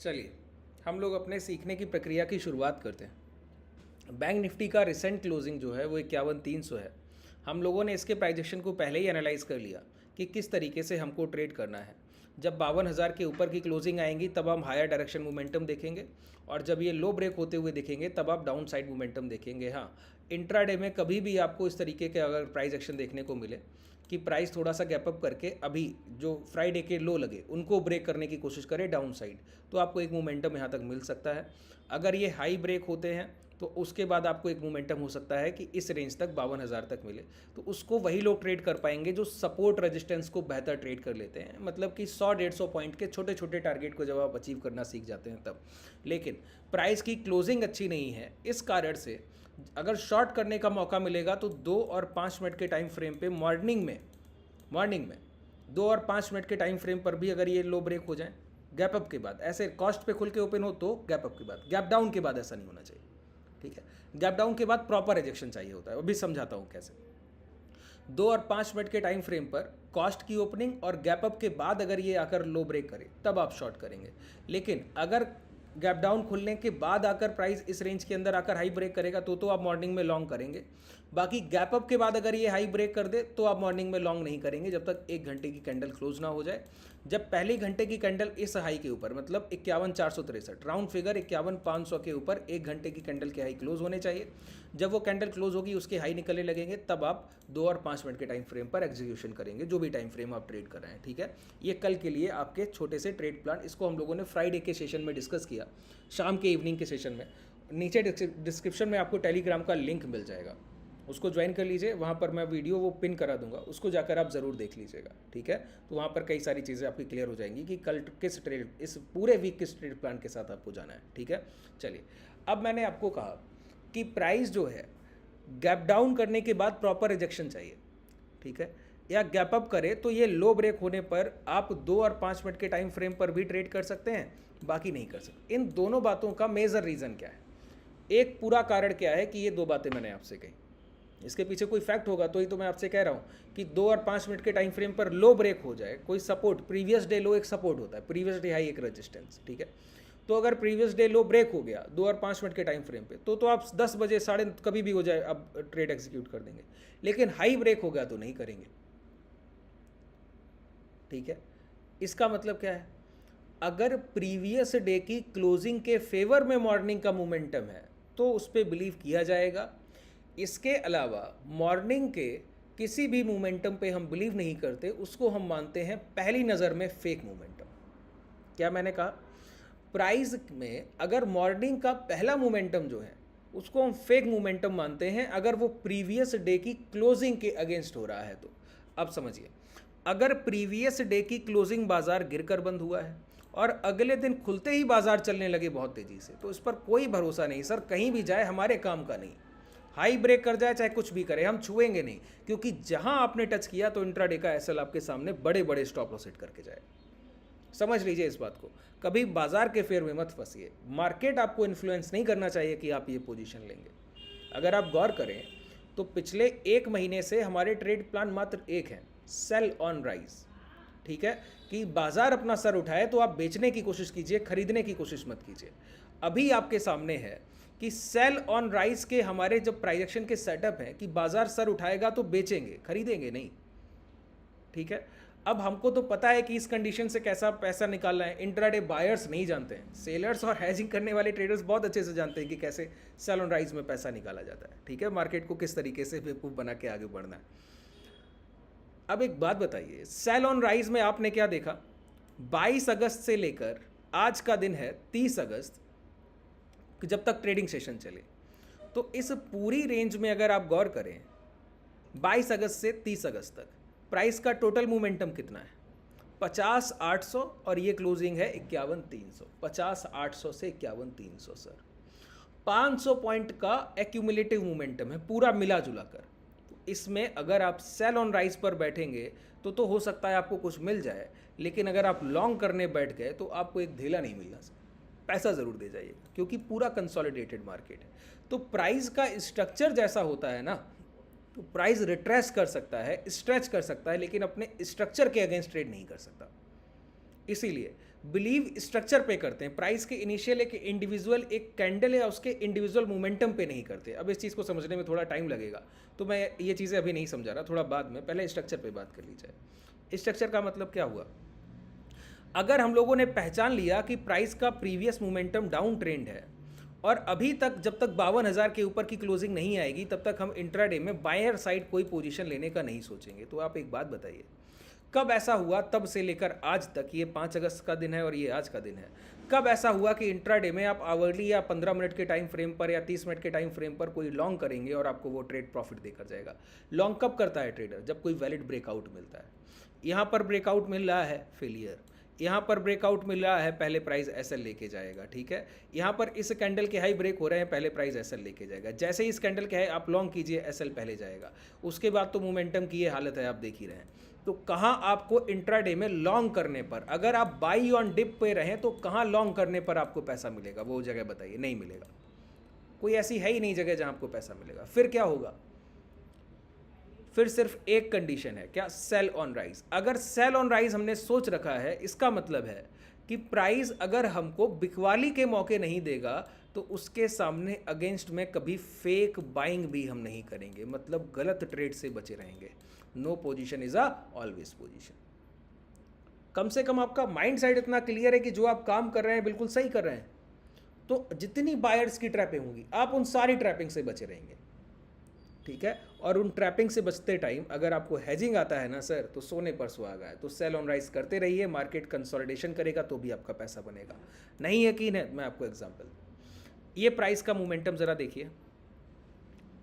चलिए हम लोग अपने सीखने की प्रक्रिया की शुरुआत करते हैं। बैंक निफ्टी का रिसेंट क्लोजिंग जो है वो 51,300 है। हम लोगों ने इसके प्राइजेक्शन को पहले ही एनालाइज कर लिया कि किस तरीके से हमको ट्रेड करना है। जब 52,000 के ऊपर की क्लोजिंग आएंगी तब हम हायर डायरेक्शन मोमेंटम देखेंगे, और जब ये लो ब्रेक होते हुए दिखेंगे तब आप डाउन साइड मोमेंटम देखेंगे। हाँ, इंट्राडे में कभी भी आपको इस तरीके के अगर प्राइस एक्शन देखने को मिले कि प्राइस थोड़ा सा गैप अप करके अभी जो फ्राइडे के लो लगे उनको ब्रेक करने की कोशिश करे डाउन साइड, तो आपको एक मोमेंटम यहाँ तक मिल सकता है। अगर ये हाई ब्रेक होते हैं तो उसके बाद आपको एक मोमेंटम हो सकता है कि इस रेंज तक 52,000 तक मिले, तो उसको वही लोग ट्रेड कर पाएंगे जो सपोर्ट रेजिस्टेंस को बेहतर ट्रेड कर लेते हैं। मतलब कि 100-150 पॉइंट के छोटे छोटे टारगेट को जब आप अचीव करना सीख जाते हैं तब। लेकिन प्राइस की क्लोजिंग अच्छी नहीं है, इस कारण से अगर शॉर्ट करने का मौका मिलेगा तो 2 और 5 मिनट के टाइम फ्रेम पे मॉर्निंग में 2 और 5 मिनट के टाइम फ्रेम पर भी अगर ये लो ब्रेक हो जाए गैप अप के बाद, ऐसे कॉस्ट पे खुल के ओपन हो तो गैप अप के बाद, गैप डाउन के बाद ऐसा नहीं होना चाहिए। ठीक है, गैप डाउन के बाद प्रॉपर रिजेक्शन चाहिए होता है, अभी समझाता हूँ कैसे। 2 और 5 मिनट के टाइम फ्रेम पर कॉस्ट की ओपनिंग और गैप अप के बाद अगर ये आकर लो ब्रेक करे तब आप शॉर्ट करेंगे। लेकिन अगर गैप डाउन खुलने के बाद आकर प्राइस इस रेंज के अंदर आकर हाई ब्रेक करेगा तो आप मॉर्निंग में लॉन्ग करेंगे। बाकी गैप अप के बाद अगर ये हाई ब्रेक कर दे तो आप मॉर्निंग में लॉन्ग नहीं करेंगे जब तक 1 घंटे की कैंडल क्लोज ना हो जाए। जब पहली घंटे की कैंडल इस हाई के ऊपर, मतलब 51,463 राउंड फिगर 51,500 के ऊपर 1 घंटे की कैंडल के हाई क्लोज होने चाहिए। जब वो कैंडल क्लोज होगी उसके हाई निकलने लगेंगे तब आप 2 और 5 मिनट के टाइम फ्रेम पर एग्जीक्यूशन करेंगे, जो भी टाइम फ्रेम आप ट्रेड कर रहे हैं। ठीक है, ये कल के लिए आपके छोटे से ट्रेड प्लान, इसको हम लोगों ने फ्राइडे के सेशन में डिस्कस किया, शाम के इवनिंग के सेशन में। नीचे डिस्क्रिप्शन में आपको टेलीग्राम का लिंक मिल जाएगा, उसको ज्वाइन कर लीजिए। वहाँ पर मैं वीडियो वो पिन करा दूंगा, उसको जाकर आप ज़रूर देख लीजिएगा। ठीक है, तो वहाँ पर कई सारी चीज़ें आपकी क्लियर हो जाएंगी कि कल किस ट्रेड, इस पूरे वीक किस ट्रेड प्लान के साथ आपको जाना है। ठीक है, चलिए अब मैंने आपको कहा कि प्राइस जो है गैप डाउन करने के बाद प्रॉपर रिजेक्शन चाहिए। ठीक है, या गैप अप करे तो ये लो ब्रेक होने पर आप 2 और 5 मिनट के टाइम फ्रेम पर भी ट्रेड कर सकते हैं, बाकी नहीं कर सकते। इन दोनों बातों का मेजर रीज़न क्या है, एक पूरा कारण क्या है कि ये दो बातें मैंने आपसे कही, इसके पीछे कोई फैक्ट होगा तो ही तो मैं आपसे कह रहा हूँ कि 2 और 5 मिनट के टाइम फ्रेम पर लो ब्रेक हो जाए, कोई सपोर्ट, प्रीवियस डे लो एक सपोर्ट होता है, प्रीवियस डे हाई एक रेजिस्टेंस। ठीक है, तो अगर प्रीवियस डे लो ब्रेक हो गया 2 और 5 मिनट के टाइम फ्रेम पे तो आप 10 बजे साढ़े कभी भी हो जाए अब ट्रेड एग्जीक्यूट कर देंगे। लेकिन हाई ब्रेक हो गया तो नहीं करेंगे। ठीक है, इसका मतलब क्या है, अगर प्रीवियस डे की क्लोजिंग के फेवर में मॉर्निंग का मोमेंटम है तो उस पर बिलीव किया जाएगा। इसके अलावा मॉर्निंग के किसी भी मोमेंटम पे हम बिलीव नहीं करते, उसको हम मानते हैं पहली नज़र में फेक मोमेंटम। क्या मैंने कहा, प्राइस में अगर मॉर्निंग का पहला मोमेंटम जो है उसको हम फेक मोमेंटम मानते हैं अगर वो प्रीवियस डे की क्लोजिंग के अगेंस्ट हो रहा है तो। अब समझिए, अगर प्रीवियस डे की क्लोजिंग बाजार गिरकर बंद हुआ है और अगले दिन खुलते ही बाजार चलने लगे बहुत तेजी से, तो इस पर कोई भरोसा नहीं सर, कहीं भी जाए हमारे काम का नहीं। हाई ब्रेक कर जाए चाहे कुछ भी करे, हम छुएंगे नहीं, क्योंकि जहां आपने टच किया तो इंट्राडे का एसएल आपके सामने बड़े बड़े स्टॉप लॉस हिट करके जाए। समझ लीजिए इस बात को, कभी बाजार के फेयर में मत फंसिए। मार्केट आपको इन्फ्लुएंस नहीं करना चाहिए कि आप ये पोजीशन लेंगे। अगर आप गौर करें तो पिछले 1 महीने से हमारे ट्रेड प्लान मात्र एक है, सेल ऑन राइज। ठीक है, कि बाजार अपना सर उठाए तो आप बेचने की कोशिश कीजिए, खरीदने की कोशिश मत कीजिए। अभी आपके सामने है कि सेल ऑन राइज के हमारे जब प्राइजेक्शन के सेटअप है कि बाजार सर उठाएगा तो बेचेंगे, खरीदेंगे नहीं। ठीक है, अब हमको तो पता है कि इस कंडीशन से कैसा पैसा निकालना है, इंट्राडे बायर्स नहीं जानते हैं, सेलर्स और हैजिंग करने वाले ट्रेडर्स बहुत अच्छे से जानते हैं कि कैसे सेल ऑन राइज में पैसा निकाला जाता है। ठीक है, मार्केट को किस तरीके से बेवकूफ़ बना के आगे बढ़ना है। अब एक बात बताइए, सेल ऑन राइज में आपने क्या देखा, 22 अगस्त से लेकर आज का दिन है 30 अगस्त, जब तक ट्रेडिंग सेशन चले, तो इस पूरी रेंज में अगर आप गौर करें 22 अगस्त से 30 अगस्त तक प्राइस का टोटल मोमेंटम कितना है, 50,800, और ये क्लोजिंग है 51,300। 50,800 से 51,300 सर, 500 पॉइंट का एक्यूमुलेटिव मोमेंटम है पूरा मिला जुला कर। इसमें अगर आप सेल ऑन राइज पर बैठेंगे तो हो सकता है आपको कुछ मिल जाए, लेकिन अगर आप लॉन्ग करने बैठ गए तो आपको एक धेला नहीं मिलना सर, पैसा ज़रूर दे जाइएगा, क्योंकि पूरा कंसोलिडेटेड मार्केट है। तो प्राइस का स्ट्रक्चर जैसा होता है ना, तो प्राइस रिट्रेस कर सकता है, स्ट्रेच कर सकता है, लेकिन अपने स्ट्रक्चर के अगेंस्ट ट्रेड नहीं कर सकता। इसीलिए बिलीव स्ट्रक्चर पे करते हैं, प्राइस के इनिशियल एक इंडिविजुअल एक कैंडल या उसके इंडिविजुअल मोमेंटम पे नहीं करते। अब इस चीज़ को समझने में थोड़ा टाइम लगेगा, तो मैं ये चीज़ें अभी नहीं समझा रहा, थोड़ा बाद में, पहले स्ट्रक्चर पे बात कर ली जाए। स्ट्रक्चर का मतलब क्या हुआ? अगर हम लोगों ने पहचान लिया कि प्राइस का प्रीवियस मोमेंटम डाउन ट्रेंड है और अभी तक जब तक 52,000 के ऊपर की क्लोजिंग नहीं आएगी तब तक हम इंट्राडे में बायर साइड कोई पोजीशन लेने का नहीं सोचेंगे। तो आप एक बात बताइए, कब ऐसा हुआ तब से लेकर आज तक, ये 5 अगस्त का दिन है और ये आज का दिन है, कब ऐसा हुआ कि इंट्राडे में आप आवरली या 15 मिनट के टाइम फ्रेम पर या 30 मिनट के टाइम फ्रेम पर कोई लॉन्ग करेंगे और आपको वो ट्रेड प्रॉफिट देकर जाएगा? लॉन्ग कब करता है ट्रेडर? जब कोई वैलिड ब्रेकआउट मिलता है। यहाँ पर ब्रेकआउट मिल रहा है, फेलियर। यहाँ पर ब्रेकआउट मिल रहा है, पहले प्राइस एसएल लेके जाएगा, ठीक है। यहाँ पर इस कैंडल के हाई ब्रेक हो रहे हैं, पहले प्राइस एसएल लेके जाएगा। जैसे ही इस कैंडल के हाई आप लॉन्ग कीजिए, एसएल पहले जाएगा। उसके बाद तो मोमेंटम की ये हालत है, आप देख ही रहे हैं। तो कहाँ आपको इंट्राडे में लॉन्ग करने पर, अगर आप बाई ऑन डिप पे रहें तो कहाँ लॉन्ग करने पर आपको पैसा मिलेगा? वो जगह बताइए। नहीं मिलेगा, कोई ऐसी है ही नहीं जगह जहाँ आपको पैसा मिलेगा। फिर क्या होगा? फिर सिर्फ एक कंडीशन है, क्या? Sell on rise. अगर सेल ऑन राइज हमने सोच रखा है, इसका मतलब है कि प्राइस अगर हमको बिकवाली के मौके नहीं देगा तो उसके सामने अगेंस्ट में कभी फेक बाइंग भी हम नहीं करेंगे, मतलब गलत ट्रेड से बचे रहेंगे। No position is a always position. कम से कम आपका माइंड सेट इतना क्लियर है कि जो आप काम कर रहे हैं बिल्कुल सही कर रहे हैं। तो जितनी बायर्स की ट्रैपिंग होंगी, आप उन सारी ट्रैपिंग से बचे रहेंगे, ठीक है। और उन ट्रैपिंग से बचते टाइम अगर आपको हेजिंग आता है ना सर, तो सोने पर सुहागा है। तो सेल ऑन राइज करते रहिए, मार्केट कंसोलिडेशन करेगा तो भी आपका पैसा बनेगा। नहीं यकीन है, मैं आपको एग्जांपल, ये प्राइस का मोमेंटम ज़रा देखिए,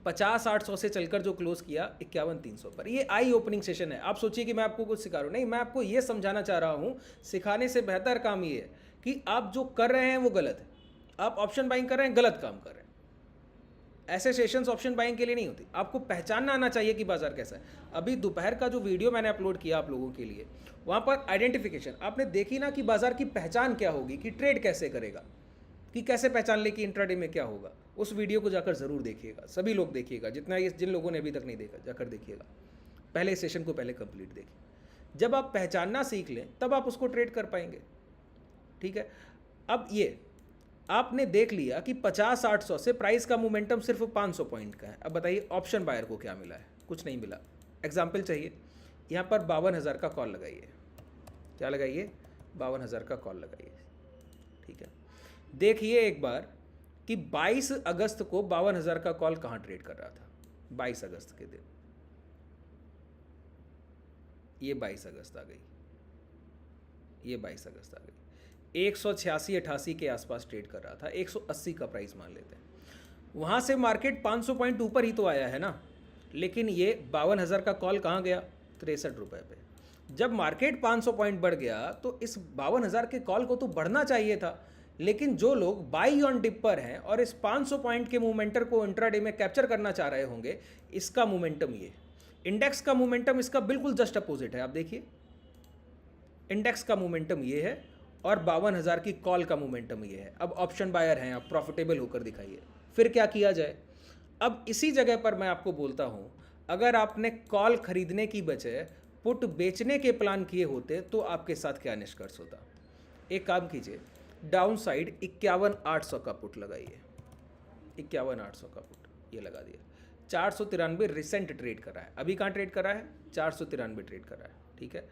50,800 से चलकर जो क्लोज किया 51,300 पर। ये आई ओपनिंग सेशन है। आप सोचिए कि मैं आपको कुछ सिखा रहा हूँ, नहीं, मैं आपको ये समझाना चाह रहा हूँ। सिखाने से बेहतर काम ये है कि आप जो कर रहे हैं वो गलत है। आप ऑप्शन बाइंग कर रहे हैं, गलत काम कर रहे हैं। ऐसे सेशंस ऑप्शन बाइंग के लिए नहीं होती। आपको पहचानना आना चाहिए कि बाजार कैसा है। अभी दोपहर का जो वीडियो मैंने अपलोड किया आप लोगों के लिए, वहाँ पर आइडेंटिफिकेशन आपने देखी ना कि बाजार की पहचान क्या होगी, कि ट्रेड कैसे करेगा, कि कैसे पहचान ले कि इंट्राडे में क्या होगा। उस वीडियो को जाकर ज़रूर देखिएगा, सभी लोग देखिएगा, जिन लोगों ने अभी तक नहीं देखा जाकर देखिएगा। पहले सेशन को पहले कंप्लीट देखिए। जब आप पहचानना सीख लें तब आप उसको ट्रेड कर पाएंगे, ठीक है। अब ये आपने देख लिया कि 50,800 से प्राइस का मोमेंटम सिर्फ 500 पॉइंट का है। अब बताइए ऑप्शन बायर को क्या मिला है? कुछ नहीं मिला। एग्जाम्पल चाहिए, यहाँ पर 52,000 का कॉल लगाइए। क्या लगाइए? 52,000 का कॉल लगाइए, ठीक है। देखिए एक बार कि 22 अगस्त को 52,000 का कॉल कहाँ ट्रेड कर रहा था। 22 अगस्त के दिन, ये 22 अगस्त आ गई, ये 22 अगस्त आ गई, 186-88 के आसपास ट्रेड कर रहा था, 180 का प्राइस मान लेते हैं। वहाँ से मार्केट 500 पॉइंट ऊपर ही तो आया है ना, लेकिन ये 52,000 का कॉल कहाँ गया? 63 रुपये पे। जब मार्केट 500 पॉइंट बढ़ गया तो इस 52,000 के कॉल को तो बढ़ना चाहिए था, लेकिन जो लोग बाई ऑन डिप पर हैं और इस 500 पॉइंट के मोमेंटर को इंट्राडे में कैप्चर करना चाह रहे होंगे, इसका मोमेंटम ये, इंडेक्स का मोमेंटम इसका बिल्कुल जस्ट अपोजिट है। आप देखिए, इंडेक्स का मोमेंटम ये है और 52,000 की कॉल का मोमेंटम ये है। अब ऑप्शन बायर हैं, आप प्रॉफिटेबल होकर दिखाइए। फिर क्या किया जाए? अब इसी जगह पर मैं आपको बोलता हूं, अगर आपने कॉल खरीदने की बजाय पुट बेचने के प्लान किए होते तो आपके साथ क्या निष्कर्ष होता? एक काम कीजिए, डाउन साइड 51,800 का पुट लगाइए। 51,800 का पुट ये लगा दिया। 493 रिसेंट ट्रेड कर रहा है। अभी कहाँ ट्रेड कर रहा है? 493 ट्रेड कर रहा है, ठीक है।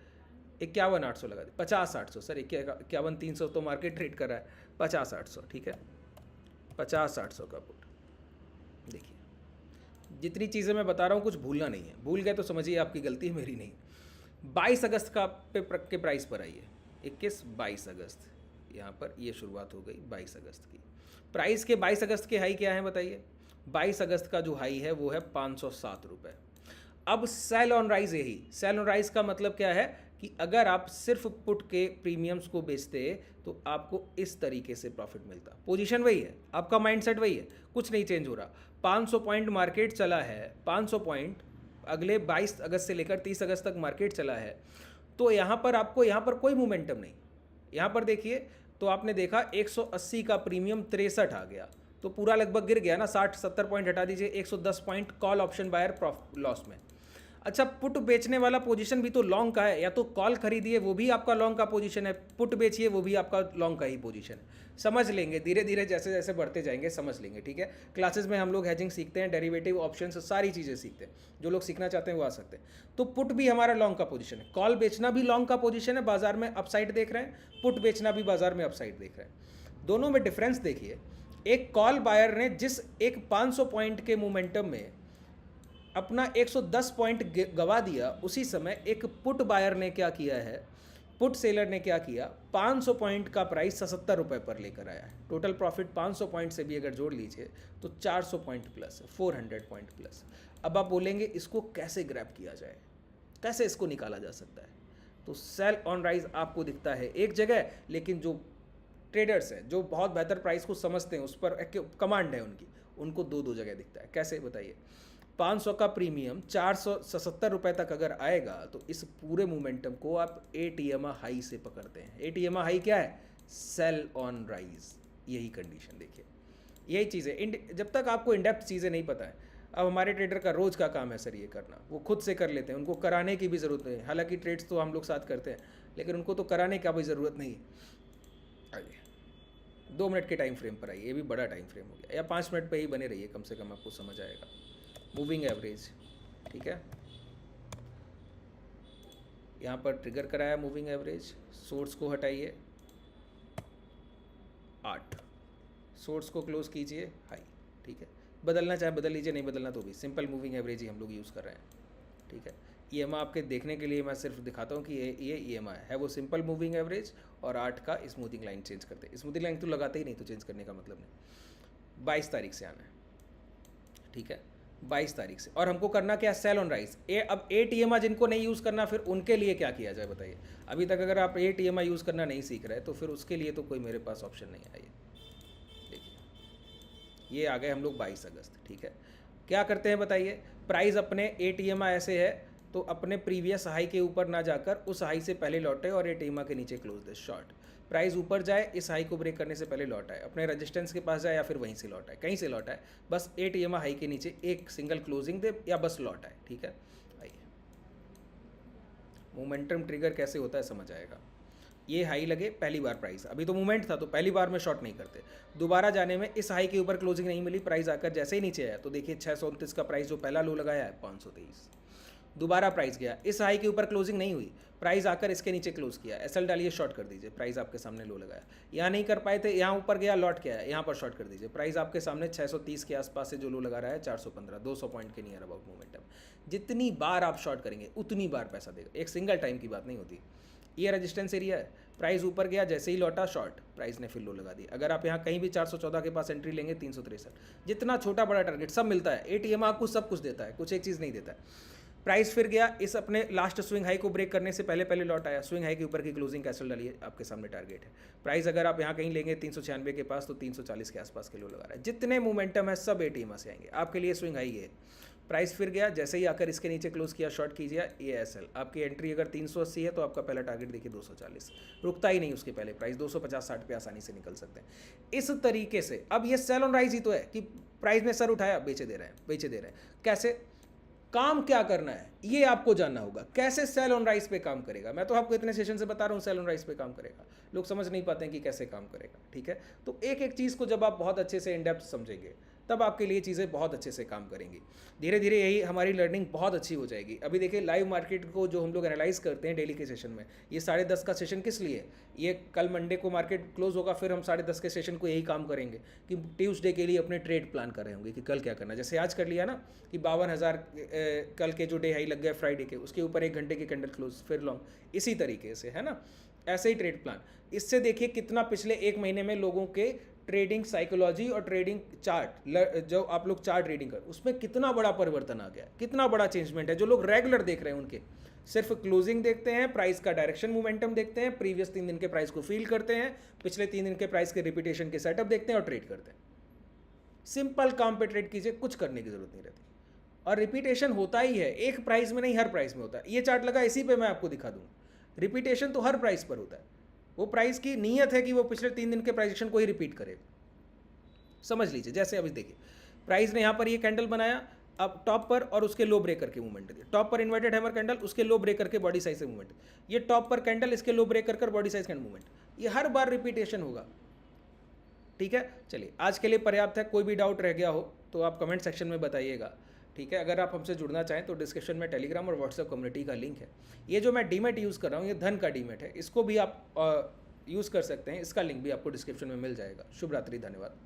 51,800 लगा दिया। 50,800 सर, 51,300 तो मार्केट ट्रेड कर रहा है, 50,800, ठीक है। 50,800 का पुट। देखिए, जितनी चीज़ें मैं बता रहा हूँ कुछ भूलना नहीं है, भूल गए तो समझिए आपकी गलती है, मेरी नहीं। 22 अगस्त का के प्राइस पर आइए। 22 अगस्त यहाँ पर ये शुरुआत हो गई 22 अगस्त की। प्राइस के 22 अगस्त के हाई क्या है बताइए? 22 अगस्त का जो हाई है वो है 507 रुपये। अब सेल ऑन राइज, यही सेल ऑन राइज का मतलब क्या है कि अगर आप सिर्फ पुट के प्रीमियम्स को बेचते तो आपको इस तरीके से प्रॉफिट मिलता। पोजीशन वही है, आपका माइंडसेट वही है, कुछ नहीं चेंज हो रहा। 500 पॉइंट मार्केट चला है, 500 पॉइंट अगले 22 अगस्त से लेकर 30 अगस्त तक मार्केट चला है। तो यहाँ पर आपको यहाँ पर कोई मोमेंटम नहीं। यहाँ पर देखिए तो आपने देखा 180 का प्रीमियम 63 आ गया, तो पूरा लगभग गिर गया ना। 60-70 पॉइंट हटा दीजिए, 110 point call option buyer loss में। अच्छा, पुट बेचने वाला पोजीशन भी तो लॉन्ग का है, या तो कॉल खरीदिए वो भी आपका लॉन्ग का पोजीशन है, पुट बेचिए वो भी आपका लॉन्ग का ही पोजीशन है। समझ लेंगे धीरे धीरे, जैसे जैसे बढ़ते जाएंगे समझ लेंगे, ठीक है। क्लासेस में हम लोग हेजिंग सीखते हैं, डेरिवेटिव, ऑप्शंस, सारी चीज़ें सीखते हैं। जो लोग सीखना चाहते हैं वो आ सकते हैं। तो पुट भी हमारा लॉन्ग का पोजीशन है, कॉल बेचना भी लॉन्ग का पोजीशन है, बाजार में अपसाइड देख रहे हैं, पुट बेचना भी बाजार में अपसाइड देख रहे हैं। दोनों में डिफरेंस देखिए। एक कॉल बायर ने जिस एक 500 पॉइंट के मोमेंटम में अपना 110 पॉइंट गवा दिया, उसी समय एक पुट बायर ने क्या किया है, पुट सेलर ने क्या किया, 500 पॉइंट का प्राइस 77 रुपये पर लेकर आया है। टोटल प्रॉफिट 500 पॉइंट से भी अगर जोड़ लीजिए तो 400 पॉइंट प्लस, 400 पॉइंट प्लस। अब आप बोलेंगे इसको कैसे ग्रैब किया जाए, कैसे इसको निकाला जा सकता है? तो सेल ऑन राइज आपको दिखता है एक जगह, लेकिन जो ट्रेडर्स हैं, जो बहुत बेहतर प्राइस को समझते हैं, उस पर कमांड है उनकी, उनको दो दो जगह दिखता है। कैसे बताइए? 500 का प्रीमियम 477 रुपये तक अगर आएगा तो इस पूरे मोमेंटम को आप एटीएम हाई से पकड़ते हैं। एटीएम हाई क्या है? Sell on rise. यही कंडीशन देखिए, यही चीज़ है। जब तक आपको इनडेप्थ चीज़ें नहीं पता है, अब हमारे ट्रेडर का रोज़ का काम है सर ये करना, वो खुद से कर लेते हैं, उनको कराने की भी ज़रूरत नहीं है। हालांकि ट्रेड्स तो हम लोग साथ करते हैं, लेकिन उनको तो कराने का भी ज़रूरत नहीं है। आइए 2 मिनट के टाइम फ्रेम पर आइए, ये भी बड़ा टाइम फ्रेम हो गया, या 5 मिनट पे ही बने रहिए, कम से कम आपको समझ आएगा। मूविंग एवरेज, ठीक है, यहाँ पर ट्रिगर कराया मूविंग एवरेज। सोर्स को हटाइए 8, सोर्स को क्लोज कीजिए हाई, ठीक है। बदलना चाहे बदल लीजिए, नहीं बदलना तो भी सिंपल मूविंग एवरेज ही हम लोग यूज़ कर रहे हैं, ठीक है। ईएमआई आपके देखने के लिए मैं सिर्फ दिखाता हूँ कि ये ईएमआई है, वो सिंपल मूविंग एवरेज, और 8 का स्मूथिंग लाइन चेंज करते हैं। स्मूथिंग लाइन तो लगाते ही नहीं, तो चेंज करने का मतलब नहीं। 22 तारीख से आना है, ठीक है, 22 तारीख से। और हमको करना क्या? Sell on rise. अब एटीएमआई जिनको नहीं यूज़ करना, फिर उनके लिए क्या किया जाए बताइए? अभी तक अगर आप एटीएमआई यूज़ करना नहीं सीख रहे तो फिर उसके लिए तो कोई मेरे पास ऑप्शन नहीं है। देखिए ये आ गए हम लोग 22 अगस्त, ठीक है। क्या करते हैं बताइए? प्राइस अपने एटीएमआई ऐसे है तो अपने प्रीवियस हाई के ऊपर ना जाकर उस हाई से पहले लौटे और एटीएमआई के नीचे क्लोज दे शॉर्ट। प्राइस ऊपर जाए, इस हाई को ब्रेक करने से पहले लौट आए, अपने रेजिस्टेंस के पास जाए या फिर वहीं से लौट आए, कहीं से लौट आए, बस एटीएमआई हाई के नीचे एक सिंगल क्लोजिंग दे या बस लौट आए, ठीक है। आइए मोमेंटम ट्रिगर कैसे होता है समझ आएगा। ये हाई लगे पहली बार प्राइस, अभी तो मूवमेंट था तो पहली बार में शॉर्ट नहीं करते। दोबारा जाने में इस हाई के ऊपर क्लोजिंग नहीं मिली, प्राइस आकर जैसे ही नीचे आया तो देखिए 629 का प्राइस जो पहला लो लगाया है 523। दोबारा प्राइस गया, इस हाई के ऊपर क्लोजिंग नहीं हुई, प्राइस आकर इसके नीचे क्लोज किया, एसएल डालिए शॉर्ट कर दीजिए, प्राइस आपके सामने लो लगाया। यहाँ नहीं कर पाए थे, यहाँ ऊपर गया लौट के आया, यहाँ पर शॉर्ट कर दीजिए, प्राइस आपके सामने 630 के आसपास से जो लो लगा रहा है 415, 200 पॉइंट के नियर अबाउट मोमेंटम। जितनी बार आप शॉर्ट करेंगे उतनी बार पैसा देगा, एक सिंगल टाइम की बात नहीं होती। ये रेजिस्टेंस एरिया है, प्राइस ऊपर गया, जैसे ही लौटा शॉर्ट, प्राइस ने फिर लो लगा दी। अगर आप यहाँ कहीं भी 414 के पास एंट्री लेंगे 363, जितना छोटा बड़ा टारगेट सब मिलता है। एटीएम आपको सब कुछ देता है, कुछ एक चीज़ नहीं देता है। प्राइस फिर गया, इस अपने लास्ट स्विंग हाई को ब्रेक करने से पहले पहले लौट आया, स्विंग हाई के ऊपर की क्लोजिंग कैसल डालिए, आपके सामने टारगेट है। प्राइस अगर आप यहाँ कहीं लेंगे 396 के पास तो 340 के आसपास के लो लगा रहा है। जितने मोमेंटम है सब एटीएम से आएंगे, आपके लिए स्विंग हाई है। प्राइस फिर गया, जैसे ही आकर इसके नीचे क्लोज किया शॉर्ट कीजिए, ये एसएल आपकी एंट्री अगर 380 है तो आपका पहला टारगेट देखिए 240, रुकता ही नहीं उसके पहले, प्राइस 250-60 पे आसानी से निकल सकते हैं। इस तरीके से अब ये सेल ऑन राइज ही तो है कि प्राइस ने सर उठाया, बेचे दे रहे हैं, बेचे दे रहे हैं। कैसे काम क्या करना है ये आपको जानना होगा, कैसे सेल ऑन राइज पे काम करेगा। मैं तो आपको इतने सेशन से बता रहा हूँ सेल ऑन राइज पे काम करेगा, लोग समझ नहीं पाते हैं कि कैसे काम करेगा, ठीक है। तो एक एक चीज़ को जब आप बहुत अच्छे से इन डेप्थ समझेंगे तब आपके लिए चीज़ें बहुत अच्छे से काम करेंगी। धीरे धीरे यही हमारी लर्निंग बहुत अच्छी हो जाएगी। अभी देखिए लाइव मार्केट को जो हम लोग एनालाइज करते हैं डेली के सेशन में, ये 10:30 का सेशन किस लिए? ये कल मंडे को मार्केट क्लोज होगा, फिर हम 10:30 के सेशन को यही काम करेंगे कि ट्यूसडे के लिए अपने ट्रेड प्लान कर रहे होंगे कि कल क्या करना। जैसे आज कर लिया ना कि 52,000 कल के जो डे हाई लग गए फ्राइडे के, उसके ऊपर 1 घंटे के कैंडल क्लोज, फिर लॉन्ग, इसी तरीके से है ना, ऐसे ही ट्रेड प्लान। इससे देखिए कितना पिछले 1 महीने में लोगों के ट्रेडिंग साइकोलॉजी और ट्रेडिंग चार्ट, जो आप लोग चार्ट रीडिंग कर, उसमें कितना बड़ा परिवर्तन आ गया, कितना बड़ा चेंजमेंट है। जो लोग रेगुलर देख रहे हैं उनके सिर्फ क्लोजिंग देखते हैं, प्राइस का डायरेक्शन मोमेंटम देखते हैं, प्रीवियस 3 दिन के प्राइस को फील करते हैं, पिछले 3 दिन के प्राइस के रिपीटेशन के सेटअप देखते हैं और ट्रेड करते हैं। सिंपल काम पे ट्रेड कीजिए, कुछ करने की जरूरत नहीं रहती। और रिपीटेशन होता ही है, एक प्राइस में नहीं, हर प्राइस में होता है। ये चार्ट लगा, इसी पे मैं आपको दिखा दूँ, रिपीटेशन तो हर प्राइस पर होता है। वो प्राइस की नीयत है कि वो पिछले 3 दिन के प्राइजेशन को ही रिपीट करे, समझ लीजिए। जैसे अभी देखिए प्राइस ने यहाँ पर ये कैंडल बनाया, अब टॉप पर और उसके लो ब्रेक करके मूवमेंट दिया, टॉप पर इन्वर्टेड हैमर कैंडल, उसके लो ब्रेक करके बॉडी साइज से मूवमेंट, ये टॉप पर कैंडल, इसके लो ब्रेक कर बॉडी साइज कैंडल मूवमेंट, ये हर बार रिपीटेशन होगा। ठीक है, चलिए आज के लिए पर्याप्त है। कोई भी डाउट रह गया हो तो आप कमेंट सेक्शन में बताइएगा। ठीक है, अगर आप हमसे जुड़ना चाहें तो डिस्क्रिप्शन में टेलीग्राम और व्हाट्सएप कम्युनिटी का लिंक है। ये जो मैं डीमेट यूज़ कर रहा हूँ ये धन का डीमेट है, इसको भी आप यूज़ कर सकते हैं, इसका लिंक भी आपको डिस्क्रिप्शन में मिल जाएगा। शुभ रात्रि, धन्यवाद।